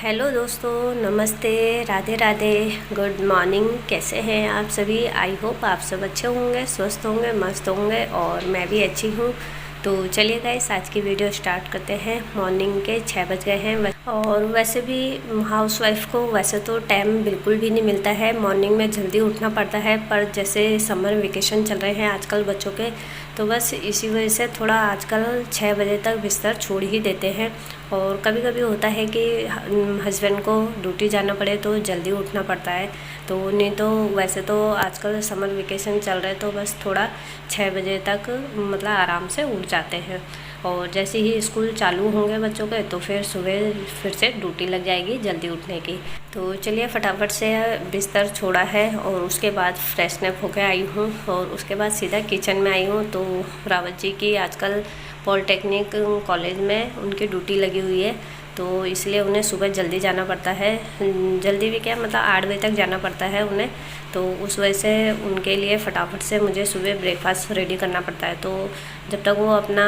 Hello दोस्तों, नमस्ते, Radhe Radhe, good morning. कैसे हैं आप सभी? आई होप आप सब अच्छे होंगे, स्वस्थ होंगे, मस्त होंगे और मैं भी अच्छी हूँ। तो चलिए गाइस, आज की वीडियो स्टार्ट करते हैं। मॉर्निंग के 6 बज गए हैं और वैसे भी हाउसवाइफ को वैसे तो टाइम बिल्कुल भी नहीं मिलता है, मॉर्निंग में जल्दी उठना पड़ता है। पर जैसे समर वेकेशन चल रहे हैं आजकल बच्चों के, तो बस इसी वजह से थोड़ा आजकल 6 बजे तक बिस्तर छोड़ ही देते हैं। और कभी कभी होता है कि हस्बैंड को ड्यूटी जाना पड़े तो जल्दी उठना पड़ता है। तो नहीं तो वैसे तो आजकल समर वेकेशन चल रहा है तो बस थोड़ा 6 बजे तक मतलब आराम से उठ जाते हैं। और जैसे ही स्कूल चालू होंगे बच्चों के तो फिर सुबह फिर से ड्यूटी लग जाएगी जल्दी उठने की। तो चलिए फटाफट से बिस्तर छोड़ा है और उसके बाद फ्रेशनअप होकर आई हूँ और उसके बाद सीधा किचन में आई हूँ। तो रावत जी की आजकल पॉलिटेक्निक कॉलेज में उनकी ड्यूटी लगी हुई है, तो इसलिए उन्हें सुबह जल्दी जाना पड़ता है। जल्दी भी क्या, मतलब 8 बजे तक जाना पड़ता है उन्हें। तो उस वजह से उनके लिए फटाफट से मुझे सुबह ब्रेकफास्ट रेडी करना पड़ता है। तो जब तक वो अपना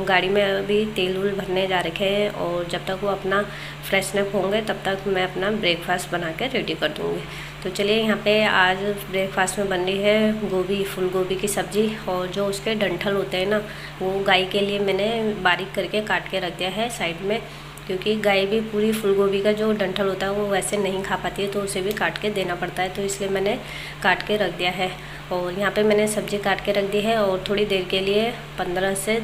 गाड़ी में अभी तेल वूल भरने जा रखे हैं और जब तक वो अपना फ्रेशनअप होंगे तब तक मैं अपना ब्रेकफास्ट बना के रेडी कर दूँगी। तो चलिए, यहाँ पे आज ब्रेकफास्ट में बन रही है गोभी, फूल गोभी की सब्ज़ी। और जो उसके डंठल होते हैं ना, वो गाय के लिए मैंने बारीक करके काट के रख दिया है साइड में, क्योंकि गाय भी पूरी फूल गोभी का जो डंठल होता है वो वैसे नहीं खा पाती है, तो उसे भी काट के देना पड़ता है। तो इसलिए मैंने काट के रख दिया है। और यहाँ पे मैंने सब्ज़ी काट के रख दी है और थोड़ी देर के लिए 15 से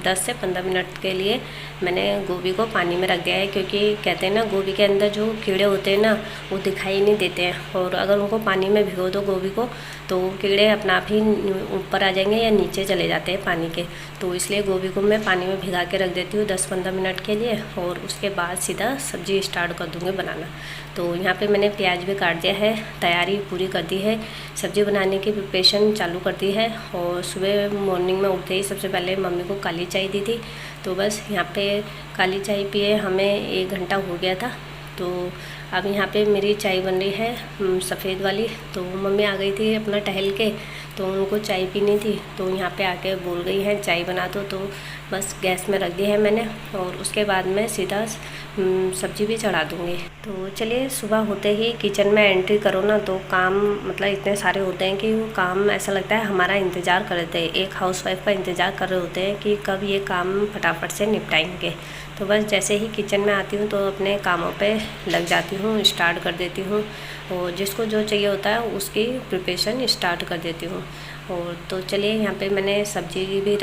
10 से 15 मिनट के लिए मैंने गोभी को पानी में रख दिया है, क्योंकि कहते हैं ना गोभी के अंदर जो कीड़े होते हैं ना वो दिखाई नहीं देते हैं। और अगर उनको पानी में भिगो दो गोभी को तो कीड़े अपना आप ही ऊपर आ जाएंगे या नीचे चले जाते हैं पानी के। तो इसलिए गोभी को मैं पानी में भिगा के रख देती हूँ 10-15 मिनट के लिए और उसके बाद सीधा सब्ज़ी स्टार्ट कर दूँगी बनाना। तो यहाँ पे मैंने प्याज भी काट दिया है, तैयारी पूरी कर दी है, सब्ज़ी बनाने की प्रिपरेशन चालू कर दी है। और सुबह मॉर्निंग में उठते ही सबसे पहले मम्मी को काली चाय दी थी। तो बस यहाँ पे काली चाय पिए हमें 1 घंटा हो गया था। तो अब यहाँ पे मेरी चाय बन रही है सफ़ेद वाली। तो मम्मी आ गई थी अपना टहल के, तो उनको चाय पीनी थी, तो यहाँ पे आके बोल गई हैं चाय बना दो। तो बस गैस में रख दी है मैंने और उसके बाद मैं सीधा सब्ज़ी भी चढ़ा दूँगी। तो चलिए, सुबह होते ही किचन में एंट्री करो ना तो काम मतलब इतने सारे होते हैं कि वो काम ऐसा लगता है हमारा इंतज़ार कर रहे थे, एक हाउसवाइफ का इंतज़ार कर रहे होते हैं कि कब ये काम फटाफट से निपटाएंगे। तो बस जैसे ही किचन में आती हूँ तो अपने कामों पे लग जाती हूँ, स्टार्ट कर देती हूँ और जिसको जो चाहिए होता है उसकी प्रिपरेशन स्टार्ट कर देती हूँ। और तो चलिए, यहाँ पे मैंने सब्ज़ी भी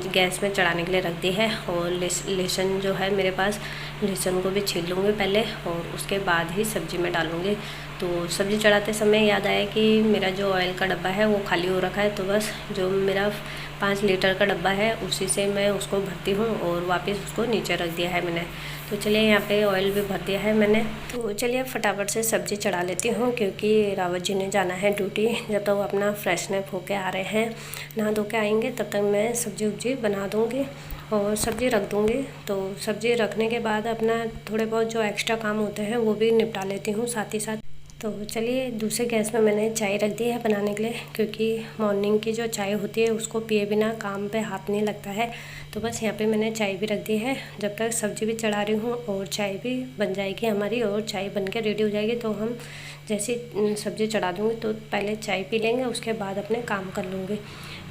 गैस में चढ़ाने के लिए रख दी है। और लहसुन जो है मेरे पास, लहसुन को भी छील लूँगी पहले और उसके बाद ही सब्ज़ी में डालूँगी। तो सब्ज़ी चढ़ाते समय याद आया कि मेरा जो ऑयल का डब्बा है वो खाली हो रखा है, तो बस जो मेरा 5 लीटर का डब्बा है उसी से मैं उसको भरती हूँ और वापस उसको नीचे रख दिया है मैंने। तो चलिए, यहाँ पे ऑयल भी भर दिया है मैंने। तो चलिए फटाफट से सब्ज़ी चढ़ा लेती हूँ, क्योंकि रावत जी ने जाना है ड्यूटी। जब तक वो अपना फ्रेशनअप होके आ रहे हैं, नहा धो के आएंगे, तब तक मैं सब्ज़ी उब्जी बना दूँगी और सब्ज़ी रख दूँगी। तो सब्ज़ी रखने के बाद अपना थोड़े बहुत जो एक्स्ट्रा काम होते हैं वो भी निपटा लेती हूँ साथ ही साथ। तो चलिए, दूसरे गैस में मैंने चाय रख दी है बनाने के लिए, क्योंकि मॉर्निंग की जो चाय होती है उसको पिए बिना काम पे हाथ नहीं लगता है। तो बस यहाँ पे मैंने चाय भी रख दी है। जब तक सब्ज़ी भी चढ़ा रही हूँ और चाय भी बन जाएगी हमारी और चाय बन के रेडी हो जाएगी, तो हम जैसे सब्ज़ी चढ़ा दूँगी तो पहले चाय पी लेंगे, उसके बाद अपने काम कर लूँगी।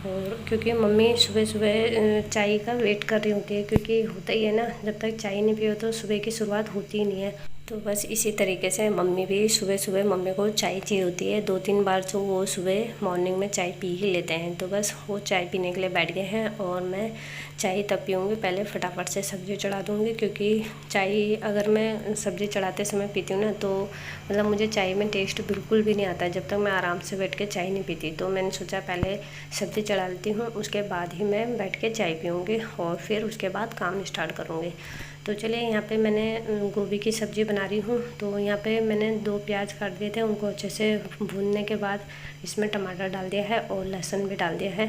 और क्योंकि मम्मी सुबह सुबह चाय का वेट कर रही होती है, क्योंकि होता ही है ना, जब तक चाय नहीं पियो तो सुबह की शुरुआत होती ही नहीं है। तो बस इसी तरीके से मम्मी भी सुबह सुबह मम्मी को चाय चाहिए होती है। 2-3 बार तो वो सुबह मॉर्निंग में चाय पी ही लेते हैं। तो बस वो चाय पीने के लिए बैठ गए हैं और मैं चाय तब पीऊँगी, पहले फटाफट से सब्ज़ी चढ़ा दूँगी। क्योंकि चाय अगर मैं सब्ज़ी चढ़ाते समय पीती हूँ ना तो मतलब मुझे चाय में टेस्ट बिल्कुल भी नहीं आता जब तक मैं आराम से बैठ के चाय नहीं पीती। तो मैंने सोचा पहले सब्ज़ी चढ़ा लेती हूँ, उसके बाद ही मैं बैठ के चाय पीऊँगी और फिर उसके बाद काम स्टार्ट करूँगी। तो चलिए, यहाँ पे मैंने गोभी की सब्ज़ी बना रही हूँ। तो यहाँ पे मैंने 2 प्याज काट दिए थे, उनको अच्छे से भूनने के बाद इसमें टमाटर डाल दिया है और लहसुन भी डाल दिया है।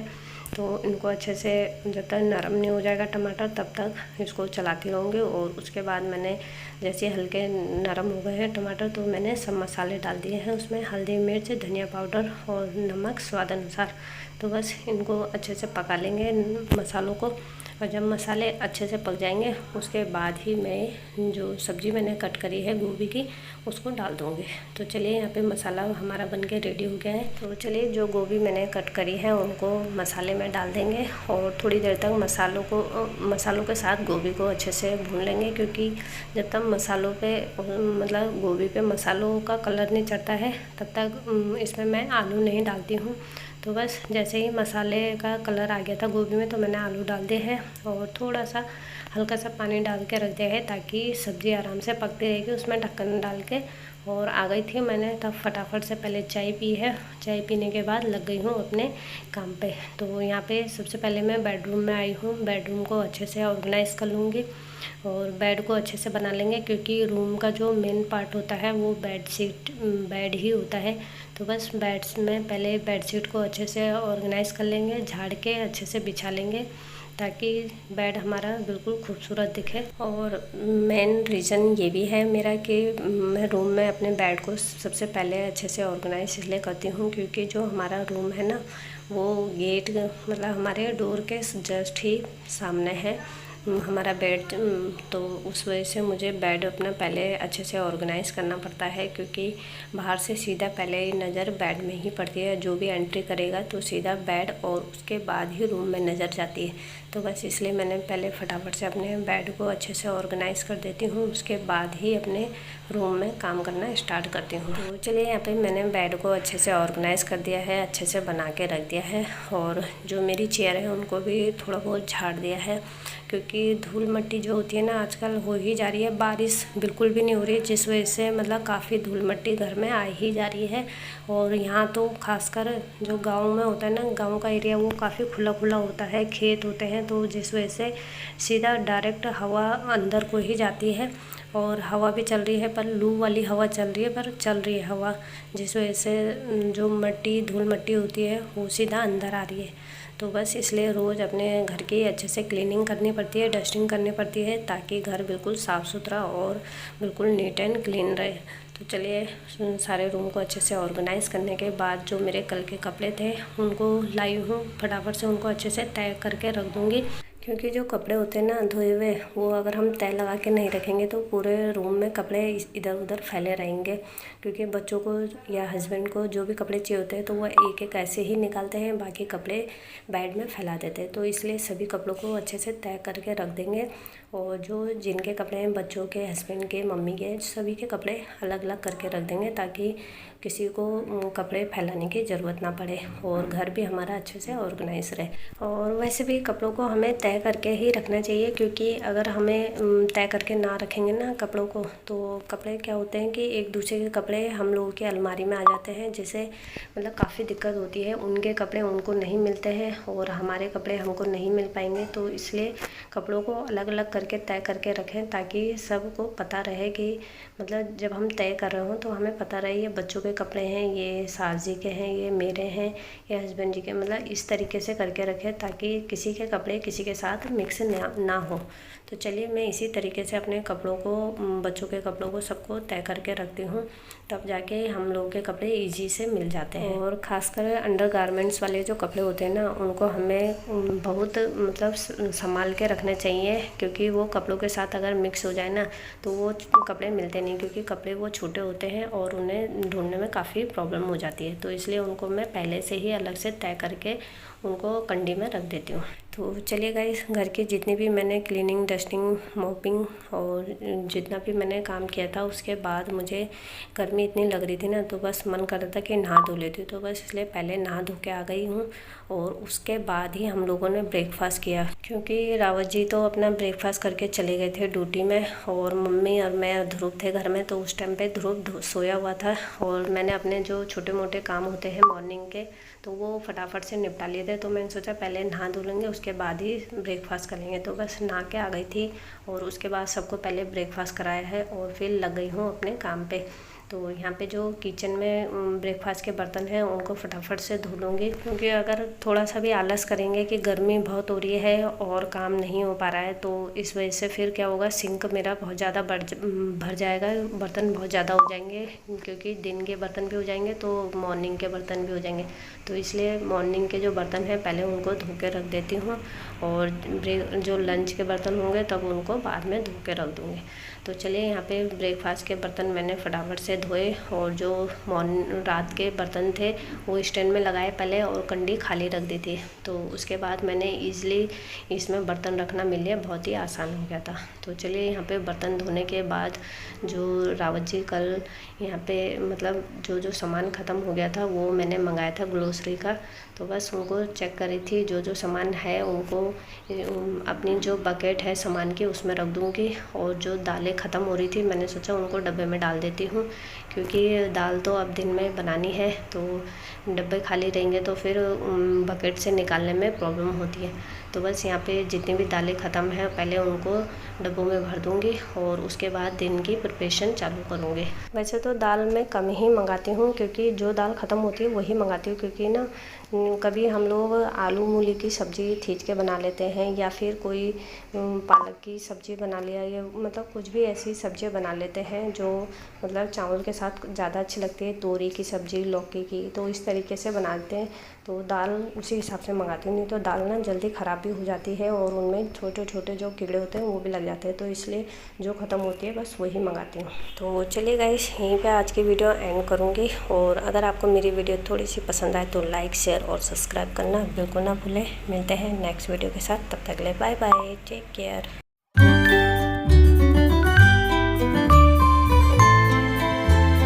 तो इनको अच्छे से जब तक नरम नहीं हो जाएगा टमाटर तब तक इसको चलाती रहूँगी। और उसके बाद मैंने जैसे हल्के नरम हो गए हैं टमाटर तो मैंने सब मसाले डाल दिए हैं उसमें, हल्दी, मिर्च, धनिया पाउडर और नमक स्वाद अनुसार। तो बस इनको अच्छे से पका लेंगे मसालों को। और जब मसाले अच्छे से पक जाएंगे उसके बाद ही मैं जो सब्ज़ी मैंने कट करी है गोभी की उसको डाल दूँगी। तो चलिए यहाँ पे मसाला हमारा बन के रेडी हो गया है। तो चलिए जो गोभी मैंने कट करी है उनको मसाले में डाल देंगे और थोड़ी देर तक मसालों के साथ गोभी को अच्छे से भून लेंगे, क्योंकि जब तक मसालों पे मतलब गोभी पे मसालों का कलर नहीं चढ़ता है तब तक इसमें मैं आलू नहीं डालती हूँ। तो बस जैसे ही मसाले का कलर आ गया था गोभी में तो मैंने आलू डाल दिए हैं और थोड़ा सा हल्का सा पानी डाल के रख दिया है ताकि सब्ज़ी आराम से पकती रहेगी उसमें ढक्कन डाल के। और आ गई थी मैंने तब फटाफट से पहले चाय पी है। चाय पीने के बाद लग गई हूँ अपने काम पे। तो यहाँ पे सबसे पहले मैं बेडरूम में आई हूँ। बेडरूम को अच्छे से ऑर्गेनाइज़ कर लूँगी और बेड को अच्छे से बना लेंगे, क्योंकि रूम का जो मेन पार्ट होता है वो बेड ही होता है। तो बस बेड्स में पहले बेडशीट को अच्छे से ऑर्गेनाइज़ कर लेंगे, झाड़ के अच्छे से बिछा लेंगे ताकि बेड हमारा बिल्कुल खूबसूरत दिखे। और मेन रीज़न ये भी है मेरा कि मैं रूम में अपने बेड को सबसे पहले अच्छे से ऑर्गेनाइज इसलिए करती हूँ क्योंकि जो हमारा रूम है ना वो गेट मतलब हमारे डोर के जस्ट ही सामने है हमारा बेड। तो उस वजह से मुझे बेड अपना पहले अच्छे से ऑर्गेनाइज़ करना पड़ता है, क्योंकि बाहर से सीधा पहले नज़र बेड में ही पड़ती है। जो भी एंट्री करेगा तो सीधा बेड और उसके बाद ही रूम में नज़र जाती है। तो बस इसलिए मैंने पहले फटाफट से अपने बेड को अच्छे से ऑर्गेनाइज़ कर देती हूँ, उसके बाद ही अपने रूम में काम करना स्टार्ट करती हूँ। तो चलिए यहाँ पे मैंने बेड को अच्छे से ऑर्गेनाइज़ कर दिया है, अच्छे से बना के रख दिया है। और जो मेरी चेयर है उनको भी थोड़ा बहुत झाड़ दिया है, क्योंकि धूल मिट्टी जो होती है ना आजकल हो ही जा रही है। बारिश बिल्कुल भी नहीं हो रही है, जिस वजह से मतलब काफ़ी धूल मिट्टी घर में आ ही जा रही है। और यहाँ तो खासकर जो गांव में होता है ना, गांव का एरिया वो काफ़ी खुला खुला होता है, खेत होते हैं, तो जिस वजह से सीधा डायरेक्ट हवा अंदर को ही जाती है। और हवा भी चल रही है पर लू वाली हवा चल रही है, पर चल रही है हवा, जिस वजह से जो मिट्टी धूल मिट्टी होती है वो सीधा अंदर आ रही है। तो बस इसलिए रोज़ अपने घर की अच्छे से क्लीनिंग करनी पड़ती है, डस्टिंग करनी पड़ती है, ताकि घर बिल्कुल साफ़ सुथरा और बिल्कुल नीट एंड क्लीन रहे। तो चलिए सारे रूम को अच्छे से ऑर्गेनाइज़ करने के बाद जो मेरे कल के कपड़े थे उनको लाई हूँ, फटाफट से उनको अच्छे से तय करके रख दूँगी। क्योंकि जो कपड़े होते हैं ना धोए हुए, वो अगर हम तय लगा के नहीं रखेंगे तो पूरे रूम में कपड़े इधर उधर फैले रहेंगे। क्योंकि बच्चों को या हस्बैंड को जो भी कपड़े चाहिए होते हैं तो वो एक एक ऐसे ही निकालते हैं, बाकी कपड़े बेड में फैला देते हैं। तो इसलिए सभी कपड़ों को अच्छे से तय करके रख देंगे। और जो जिनके कपड़े हैं बच्चों के, हस्बैंड के, मम्मी के, सभी के कपड़े अलग अलग करके रख देंगे, ताकि किसी को कपड़े फैलाने की ज़रूरत ना पड़े और घर भी हमारा अच्छे से ऑर्गेनाइज रहे। और वैसे भी कपड़ों को हमें तय करके ही रखना चाहिए, क्योंकि अगर हमें तय करके ना रखेंगे ना कपड़ों को, तो कपड़े क्या होते हैं कि एक दूसरे के कपड़े हम लोगों की अलमारी में आ जाते हैं, जिससे मतलब काफ़ी दिक्कत होती है। उनके कपड़े उनको नहीं मिलते हैं और हमारे कपड़े हमको नहीं मिल पाएंगे। तो इसलिए कपड़ों को अलग अलग करके तय करके रखें, ताकि सबको पता रहे कि मतलब जब हम तय कर रहे हो तो हमें पता रहे ये बच्चों के कपड़े हैं, ये सास जी के हैं, ये मेरे हैं, ये हस्बैंड जी के, मतलब इस तरीके से करके रखें ताकि किसी के कपड़े किसी के साथ मिक्स ना हो। तो चलिए मैं इसी तरीके से अपने कपड़ों को, बच्चों के कपड़ों को सबको तय करके रखती हूँ, तब जाके हम लोगों के कपड़े ईजी से मिल जाते हैं। और ख़ासकर अंडरगारमेंट्स वाले जो कपड़े होते हैं ना उनको हमें बहुत मतलब संभाल के रखने चाहिए, क्योंकि वो कपड़ों के साथ अगर मिक्स हो जाए ना तो वो कपड़े मिलते नहीं, क्योंकि कपड़े वो छोटे होते हैं और उन्हें ढूंढने में काफ़ी प्रॉब्लम हो जाती है। तो इसलिए उनको मैं पहले से ही अलग से तय करके उनको कंडी में रख देती हूँ। तो चलिए गाइस, घर की जितनी भी मैंने क्लीनिंग, डस्टिंग, मॉपिंग और जितना भी मैंने काम किया था, उसके बाद मुझे गर्मी इतनी लग रही थी ना, तो बस मन कर रहा था कि नहा धो लेती। तो बस इसलिए पहले नहा धो के आ गई हूँ और उसके बाद ही हम लोगों ने ब्रेकफास्ट किया, क्योंकि रावत जी तो अपना ब्रेकफास्ट करके चले गए थे ड्यूटी में और मम्मी और मैं और ध्रुव थे घर में। तो उस टाइम पे ध्रुव सोया हुआ था और मैंने अपने जो छोटे मोटे काम होते हैं मॉर्निंग के तो वो फटाफट से निपटा लिए थे। तो मैंने सोचा पहले नहा धो लेंगे, उसके बाद ही ब्रेकफास्ट करेंगे। तो बस नहा के आ गई थी और उसके बाद सबको पहले ब्रेकफास्ट कराया है और फिर लग गई हूँ अपने काम पे। तो यहाँ पे जो किचन में ब्रेकफास्ट के बर्तन हैं उनको फटाफट से धो लूँगी, क्योंकि अगर थोड़ा सा भी आलस करेंगे कि गर्मी बहुत हो रही है और काम नहीं हो पा रहा है, तो इस वजह से फिर क्या होगा, सिंक मेरा बहुत ज़्यादा भर जाएगा, बर्तन बहुत ज़्यादा हो जाएंगे, क्योंकि दिन के बर्तन भी हो जाएंगे तो मॉर्निंग के बर्तन भी हो जाएंगे। तो इसलिए मॉर्निंग के जो बर्तन हैं पहले उनको धो के रख देती हूँ और जो लंच के बर्तन होंगे तब उनको बाद में धो के रख दूँगी। तो चलिए यहाँ पे ब्रेकफास्ट के बर्तन मैंने फटाफट से धोए और जो रात के बर्तन थे वो स्टैंड में लगाए पहले और कंडी खाली रख दी थी। तो उसके बाद मैंने ईज़िली इसमें बर्तन रखना मिल गया, बहुत ही आसान हो गया था। तो चलिए यहाँ पे बर्तन धोने के बाद जो रावत जी कल यहाँ पे मतलब जो सामान ख़त्म हो गया था वो मैंने मंगाया था ग्रोसरी का, तो बस उनको चेक करी थी। जो सामान है उनको अपनी जो बकेट है सामान की उसमें रख दूँगी, और जो दालें ख़त्म हो रही थी मैंने सोचा उनको डब्बे में डाल देती हूँ, क्योंकि दाल तो अब दिन में बनानी है तो डब्बे खाली रहेंगे तो फिर बकेट से निकालने में प्रॉब्लम होती है। तो बस यहाँ पे जितनी भी दालें ख़त्म हैं पहले उनको डब्बों में भर दूँगी और उसके बाद दिन की प्रिपरेशन चालू करूँगी। वैसे तो दाल मैं कम ही मंगाती हूँ, क्योंकि जो दाल ख़त्म होती है वही मंगाती हूँ, क्योंकि ना कभी हम लोग आलू मूली की सब्ज़ी खींच के बना लेते हैं, या फिर कोई पालक की सब्ज़ी बना लिया, या मतलब कुछ भी ऐसी सब्ज़ी बना लेते हैं जो मतलब चावल के साथ ज़्यादा अच्छी लगती है, तोरी की सब्ज़ी, लौकी की, तो इस तरीके से बनाते हैं। तो दाल उसी हिसाब से मंगाती हूँ, नहीं तो दाल ना जल्दी ख़राब भी हो जाती है और उनमें छोटे छोटे जो कीड़े होते हैं वो भी लग जाते हैं, तो इसलिए जो ख़त्म होती है बस वही मंगाती हूँ। तो चलिए गाइस, यहीं पे आज की वीडियो एंड करूँगी, और अगर आपको मेरी वीडियो थोड़ी सी पसंद आए तो लाइक, शेयर और सब्सक्राइब करना बिल्कुल ना भूलें। मिलते हैं नेक्स्ट वीडियो के साथ, तब तक के लिए बाय बाय, टेक केयर।